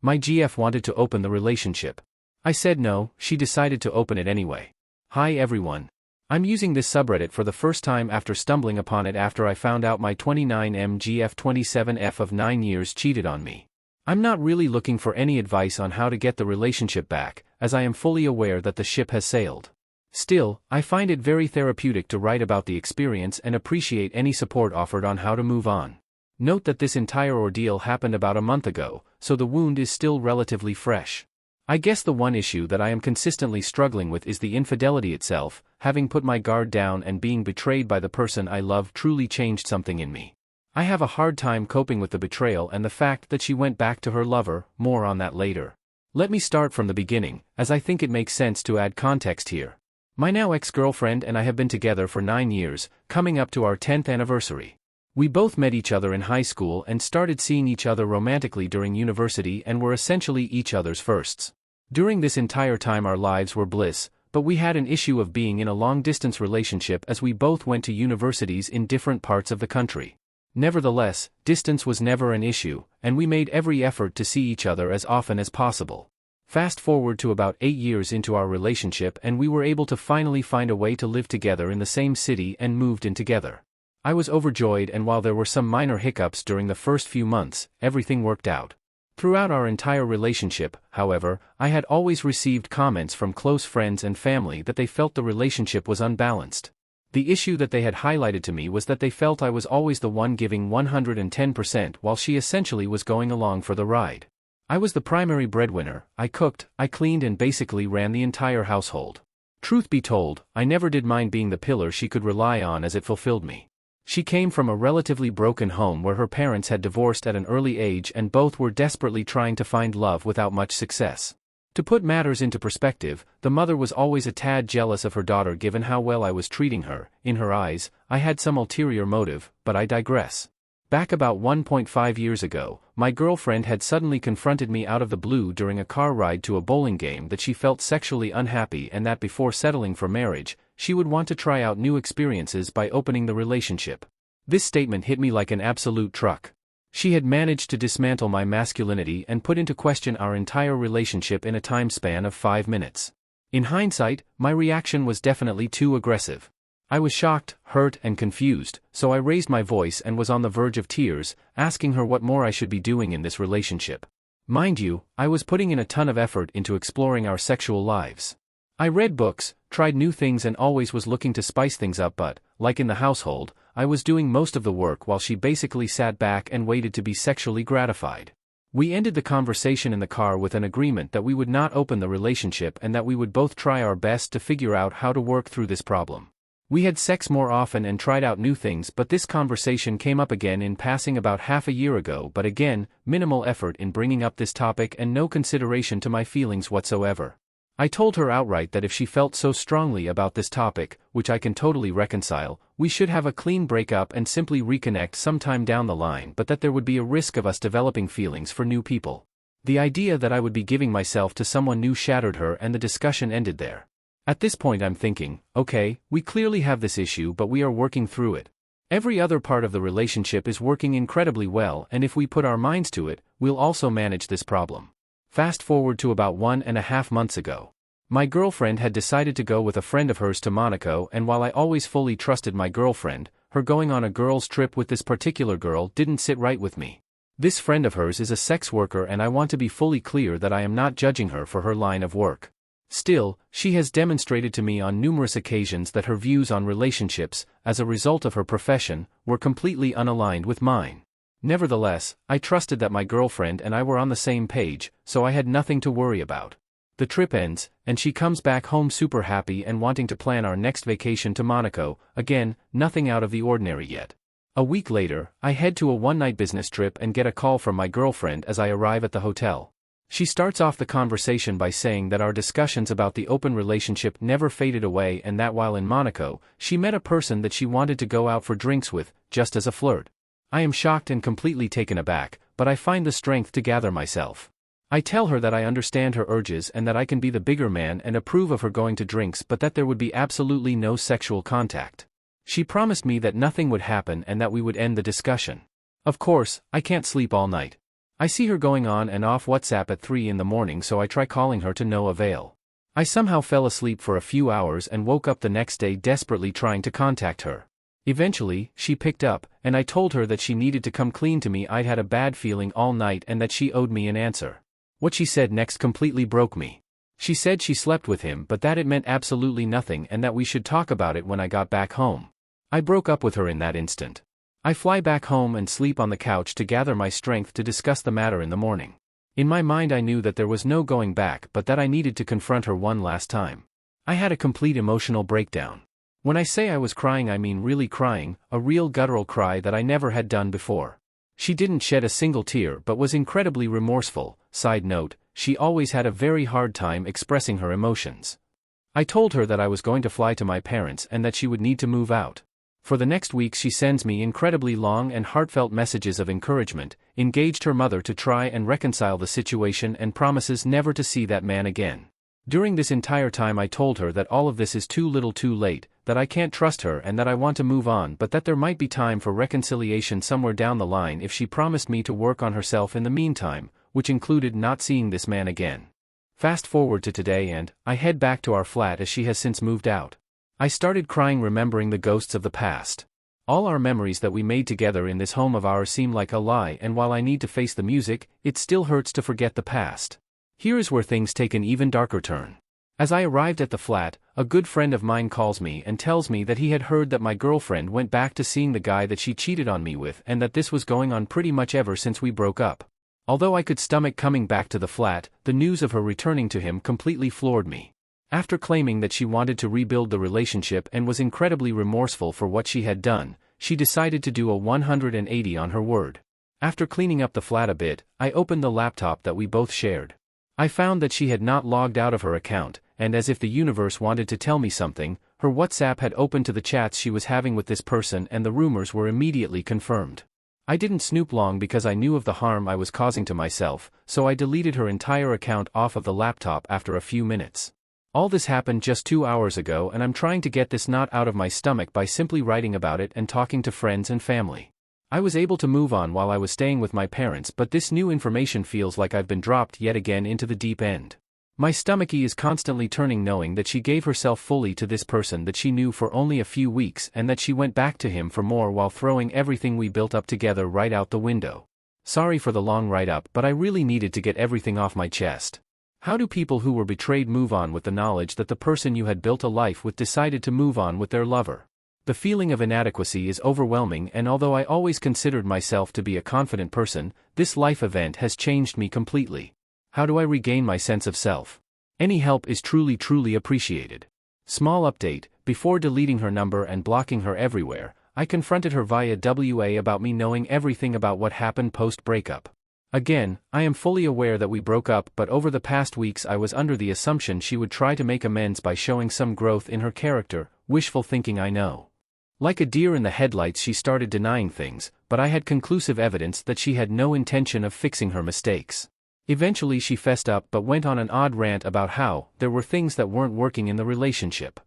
My GF wanted to open the relationship. I said no, she decided to open it anyway. Hi everyone. I'm using this subreddit for the first time after stumbling upon it after I found out my 29M GF 27F of 9 years cheated on me. I'm not really looking for any advice on how to get the relationship back, as I am fully aware that the ship has sailed. Still, I find it very therapeutic to write about the experience and appreciate any support offered on how to move on. Note that this entire ordeal happened about a month ago, so the wound is still relatively fresh. I guess the one issue that I am consistently struggling with is the infidelity itself. Having put my guard down and being betrayed by the person I love truly changed something in me. I have a hard time coping with the betrayal and the fact that she went back to her lover. More on that later. Let me start from the beginning, as I think it makes sense to add context here. My now ex-girlfriend and I have been together for 9 years, coming up to our 10th anniversary. We both met each other in high school and started seeing each other romantically during university and were essentially each other's firsts. During this entire time our lives were bliss, but we had an issue of being in a long-distance relationship as we both went to universities in different parts of the country. Nevertheless, distance was never an issue, and we made every effort to see each other as often as possible. Fast forward to about 8 years into our relationship and we were able to finally find a way to live together in the same city and moved in together. I was overjoyed, and while there were some minor hiccups during the first few months, everything worked out. Throughout our entire relationship, however, I had always received comments from close friends and family that they felt the relationship was unbalanced. The issue that they had highlighted to me was that they felt I was always the one giving 110% while she essentially was going along for the ride. I was the primary breadwinner, I cooked, I cleaned and basically ran the entire household. Truth be told, I never did mind being the pillar she could rely on as it fulfilled me. She came from a relatively broken home where her parents had divorced at an early age and both were desperately trying to find love without much success. To put matters into perspective, the mother was always a tad jealous of her daughter given how well I was treating her. In her eyes, I had some ulterior motive, but I digress. Back about 1.5 years ago, my girlfriend had suddenly confronted me out of the blue during a car ride to a bowling game that she felt sexually unhappy and that before settling for marriage, she would want to try out new experiences by opening the relationship. This statement hit me like an absolute truck. She had managed to dismantle my masculinity and put into question our entire relationship in a time span of 5 minutes. In hindsight, my reaction was definitely too aggressive. I was shocked, hurt, and confused, so I raised my voice and was on the verge of tears, asking her what more I should be doing in this relationship. Mind you, I was putting in a ton of effort into exploring our sexual lives. I read books, tried new things and always was looking to spice things up, but, like in the household, I was doing most of the work while she basically sat back and waited to be sexually gratified. We ended the conversation in the car with an agreement that we would not open the relationship and that we would both try our best to figure out how to work through this problem. We had sex more often and tried out new things, but this conversation came up again in passing about half a year ago, but again, minimal effort in bringing up this topic and no consideration to my feelings whatsoever. I told her outright that if she felt so strongly about this topic, which I can totally reconcile, we should have a clean breakup and simply reconnect sometime down the line, but that there would be a risk of us developing feelings for new people. The idea that I would be giving myself to someone new shattered her and the discussion ended there. At this point I'm thinking, okay, we clearly have this issue but we are working through it. Every other part of the relationship is working incredibly well, and if we put our minds to it, we'll also manage this problem. Fast forward to about 1.5 months ago. My girlfriend had decided to go with a friend of hers to Monaco, and while I always fully trusted my girlfriend, her going on a girls' trip with this particular girl didn't sit right with me. This friend of hers is a sex worker and I want to be fully clear that I am not judging her for her line of work. Still, she has demonstrated to me on numerous occasions that her views on relationships, as a result of her profession, were completely unaligned with mine. Nevertheless, I trusted that my girlfriend and I were on the same page, so I had nothing to worry about. The trip ends, and she comes back home super happy and wanting to plan our next vacation to Monaco. Again, nothing out of the ordinary yet. A week later, I head to a one-night business trip and get a call from my girlfriend as I arrive at the hotel. She starts off the conversation by saying that our discussions about the open relationship never faded away and that while in Monaco, she met a person that she wanted to go out for drinks with, just as a flirt. I am shocked and completely taken aback, but I find the strength to gather myself. I tell her that I understand her urges and that I can be the bigger man and approve of her going to drinks, but that there would be absolutely no sexual contact. She promised me that nothing would happen and that we would end the discussion. Of course, I can't sleep all night. I see her going on and off WhatsApp at 3 in the morning, so I try calling her to no avail. I somehow fell asleep for a few hours and woke up the next day desperately trying to contact her. Eventually, she picked up, and I told her that she needed to come clean to me. I'd had a bad feeling all night and that she owed me an answer. What she said next completely broke me. She said she slept with him but that it meant absolutely nothing and that we should talk about it when I got back home. I broke up with her in that instant. I fly back home and sleep on the couch to gather my strength to discuss the matter in the morning. In my mind I knew that there was no going back but that I needed to confront her one last time. I had a complete emotional breakdown. When I say I was crying I mean really crying, a real guttural cry that I never had done before. She didn't shed a single tear but was incredibly remorseful. Side note, she always had a very hard time expressing her emotions. I told her that I was going to fly to my parents and that she would need to move out. For the next week she sends me incredibly long and heartfelt messages of encouragement, engaged her mother to try and reconcile the situation and promises never to see that man again. During this entire time I told her that all of this is too little too late, that I can't trust her and that I want to move on but that there might be time for reconciliation somewhere down the line if she promised me to work on herself in the meantime, which included not seeing this man again. Fast forward to today and I head back to our flat as she has since moved out. I started crying remembering the ghosts of the past. All our memories that we made together in this home of ours seem like a lie, and while I need to face the music, it still hurts to forget the past. Here is where things take an even darker turn. As I arrived at the flat, a good friend of mine calls me and tells me that he had heard that my girlfriend went back to seeing the guy that she cheated on me with and that this was going on pretty much ever since we broke up. Although I could stomach coming back to the flat, the news of her returning to him completely floored me. After claiming that she wanted to rebuild the relationship and was incredibly remorseful for what she had done, she decided to do a 180 on her word. After cleaning up the flat a bit, I opened the laptop that we both shared. I found that she had not logged out of her account, and as if the universe wanted to tell me something, her WhatsApp had opened to the chats she was having with this person and the rumors were immediately confirmed. I didn't snoop long because I knew of the harm I was causing to myself, so I deleted her entire account off of the laptop after a few minutes. All this happened just 2 hours ago and I'm trying to get this knot out of my stomach by simply writing about it and talking to friends and family. I was able to move on while I was staying with my parents, but this new information feels like I've been dropped yet again into the deep end. My stomachy is constantly turning knowing that she gave herself fully to this person that she knew for only a few weeks and that she went back to him for more while throwing everything we built up together right out the window. Sorry for the long write-up, but I really needed to get everything off my chest. How do people who were betrayed move on with the knowledge that the person you had built a life with decided to move on with their lover? The feeling of inadequacy is overwhelming, and although I always considered myself to be a confident person, this life event has changed me completely. How do I regain my sense of self? Any help is truly appreciated. Small update: before deleting her number and blocking her everywhere, I confronted her via WA about me knowing everything about what happened post-breakup. Again, I am fully aware that we broke up, but over the past weeks I was under the assumption she would try to make amends by showing some growth in her character. Wishful thinking, I know. Like a deer in the headlights she started denying things, but I had conclusive evidence that she had no intention of fixing her mistakes. Eventually she fessed up but went on an odd rant about how there were things that weren't working in the relationship.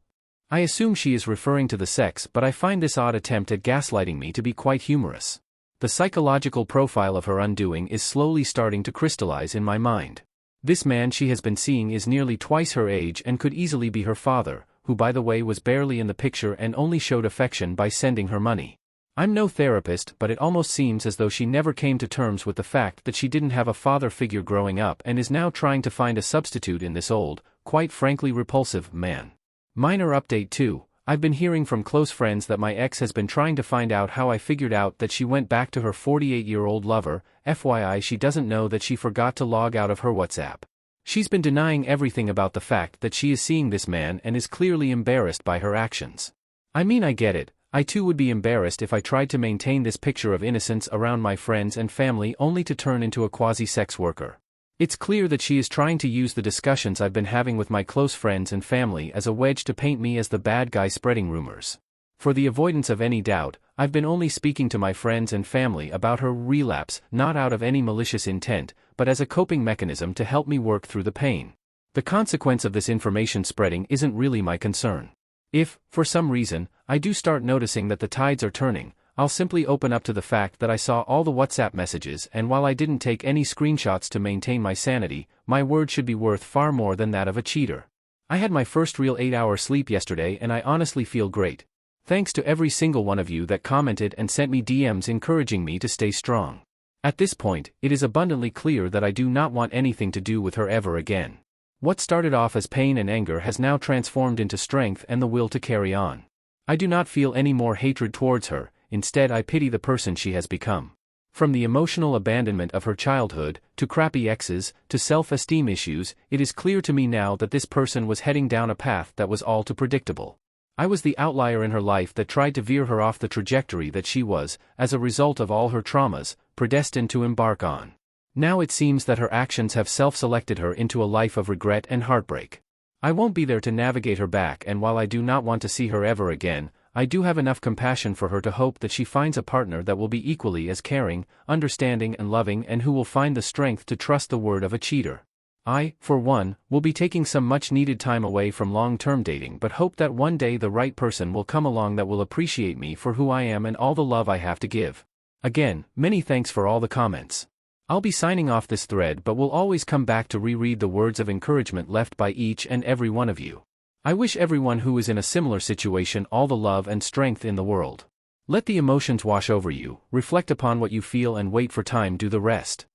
I assume she is referring to the sex, but I find this odd attempt at gaslighting me to be quite humorous. The psychological profile of her undoing is slowly starting to crystallize in my mind. This man she has been seeing is nearly twice her age and could easily be her father, who by the way was barely in the picture and only showed affection by sending her money. I'm no therapist, but it almost seems as though she never came to terms with the fact that she didn't have a father figure growing up and is now trying to find a substitute in this old, quite frankly repulsive, man. Minor update too: I've been hearing from close friends that my ex has been trying to find out how I figured out that she went back to her 48-year-old lover. FYI, she doesn't know that she forgot to log out of her WhatsApp. She's been denying everything about the fact that she is seeing this man and is clearly embarrassed by her actions. I mean, I get it. I too would be embarrassed if I tried to maintain this picture of innocence around my friends and family only to turn into a quasi-sex worker. It's clear that she is trying to use the discussions I've been having with my close friends and family as a wedge to paint me as the bad guy spreading rumors. For the avoidance of any doubt, I've been only speaking to my friends and family about her relapse, not out of any malicious intent, but as a coping mechanism to help me work through the pain. The consequence of this information spreading isn't really my concern. If, for some reason, I do start noticing that the tides are turning, I'll simply open up to the fact that I saw all the WhatsApp messages, and while I didn't take any screenshots to maintain my sanity, my word should be worth far more than that of a cheater. I had my first real 8-hour sleep yesterday and I honestly feel great. Thanks to every single one of you that commented and sent me DMs encouraging me to stay strong. At this point, it is abundantly clear that I do not want anything to do with her ever again. What started off as pain and anger has now transformed into strength and the will to carry on. I do not feel any more hatred towards her, instead I pity the person she has become. From the emotional abandonment of her childhood, to crappy exes, to self-esteem issues, it is clear to me now that this person was heading down a path that was all too predictable. I was the outlier in her life that tried to veer her off the trajectory that she was, as a result of all her traumas, predestined to embark on. Now it seems that her actions have self-selected her into a life of regret and heartbreak. I won't be there to navigate her back, and while I do not want to see her ever again, I do have enough compassion for her to hope that she finds a partner that will be equally as caring, understanding and loving, and who will find the strength to trust the word of a cheater. I, for one, will be taking some much-needed time away from long-term dating, but hope that one day the right person will come along that will appreciate me for who I am and all the love I have to give. Again, many thanks for all the comments. I'll be signing off this thread, but will always come back to reread the words of encouragement left by each and every one of you. I wish everyone who is in a similar situation all the love and strength in the world. Let the emotions wash over you, reflect upon what you feel and wait for time to do the rest.